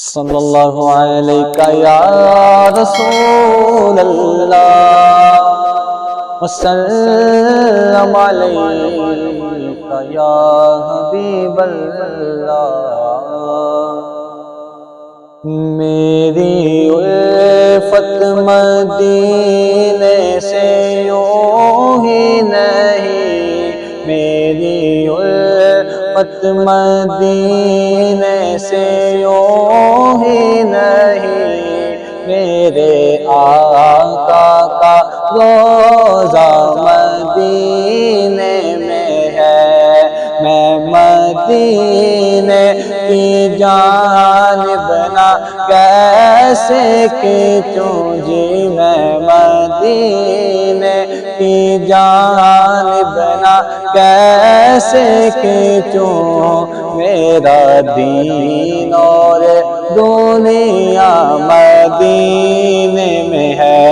صلی اللہ علیہ یا رسول اللہ وسلم علیہ یا حبیب اللہ۔ میری الفت مدینے سے یوں ہی نہیں، میری الفت مدینے سے یوں ہی نہیں، میرے آقا کا روضہ مدینے میں ہے، میں مدینے کی جانب نہ کیسے کھینچوں جی، میں مدینے کی جانب نہ کیسے کھینچوں، میرا دین اور دنیا مدینے میں ہے،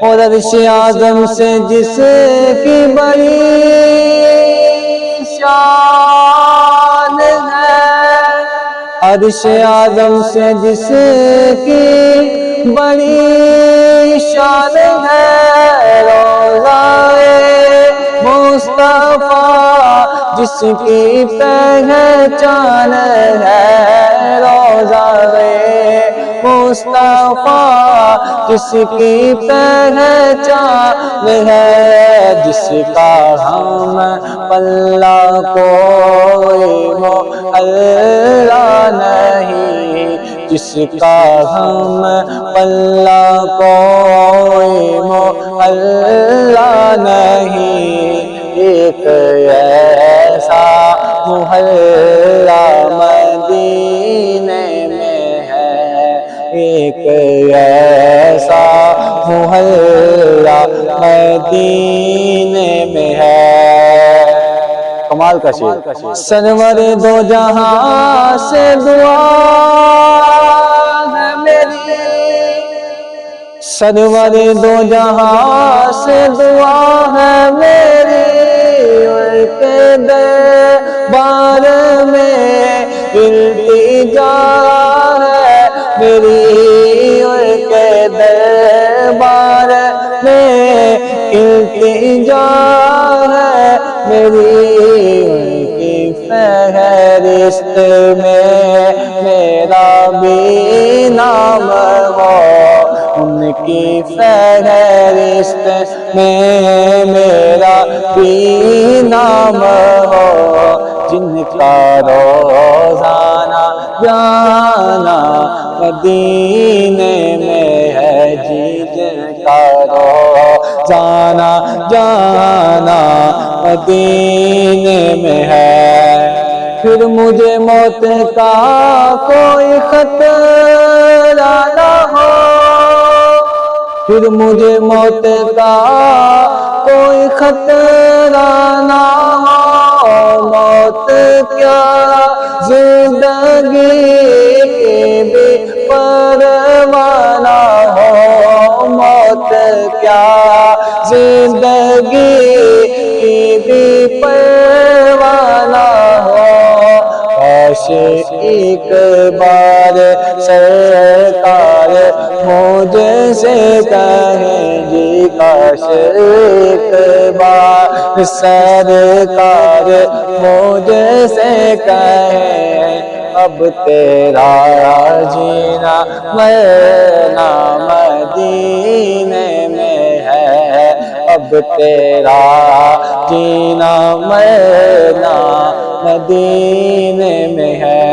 اور عرش اعظم سے جس کی بڑی شان ہے، عرش اعظم سے جس کی بڑی شان ہے، روضہ مصطفیٰ جس کی پہچان ہے، روضہ مصطفیٰ جس کی پہچان ہے، جس کا ہم پلہ کوئی محلہ نہیں، جس کا ہم پلہ کوئی محلہ نہیں، ایک ایسا محلہ مدینے میں ہے، ایک ایسا محلہ مدینے میں ہے۔ کمال کا شعر۔ سرور دو جہاں سے دعا ہے میری، سرور دو جہاں سے دعا ہے میری، ان کے دربار میں التجا ہے میری، ان کے دربار میں التجا ہے میری، ان کی فہرست میں میرا بھی نام ہو، ان کی فہرست میں میرا بھی نام ہو، جن کا روزانہ جانا مدینے میں ہے جی، جن کا روزانہ جانا مدینے میں ہے، پھر مجھے موت کا کوئی خطرہ نہ ہو، پھر مجھے موت کا کوئی خطرہ نہ ہو، موت کیا زندگی کی بھی پرواہ نہ ہو، موت کیا زندگی کی بھی پرواہ نہ ہو، کاش ایک بار سرکار مجھے سے کہیں جی، کاش ایک بار سرکار مجھے سے کہیں، اب تیرا جینا مرنا مدینے میں ہے، اب تیرا جینا مرنا مدینے میں ہے۔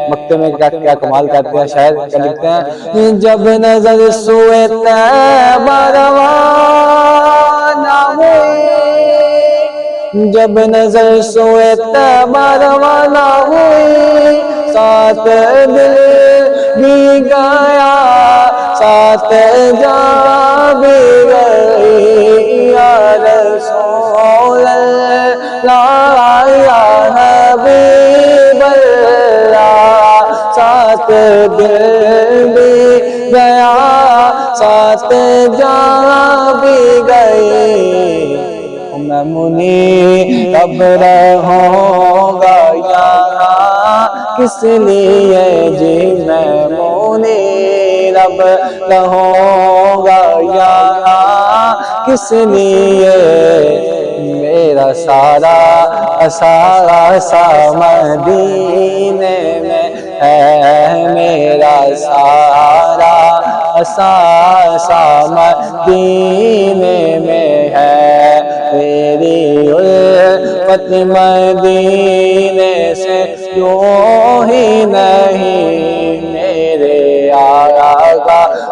مکتے میں کیا کمال کرتے ہیں شاعر، کیا لکھتے ہیں، جب نظر سوئے طیبہ روانہ ہوئی، جب نظر سوئے طیبہ روانہ ہوئی، ساتھ دل بھی گیا ساتھ جان بھی گئی، یا رسول اللہ یا حبیب اللہ، ساتھ دل بھی گیا ساتھ جان بھی گئی، میں منی اب رہوں گا یہاں کس لیے جی، اب رہوں گا یہاں کس لیے، میرا سارا سا مدینے میں ہے، میرا سارا سا مدینے میں ہے، میری الفت مدینے سے یوں ہی نہیں، میرے آقا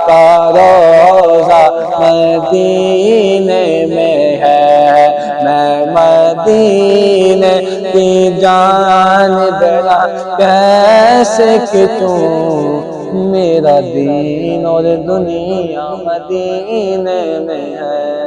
کا روضہ مدینے میں ہے، میں مدینے کی جانب کیسے کھچوں، میرا دین اور دنیا مدینے میں ہے۔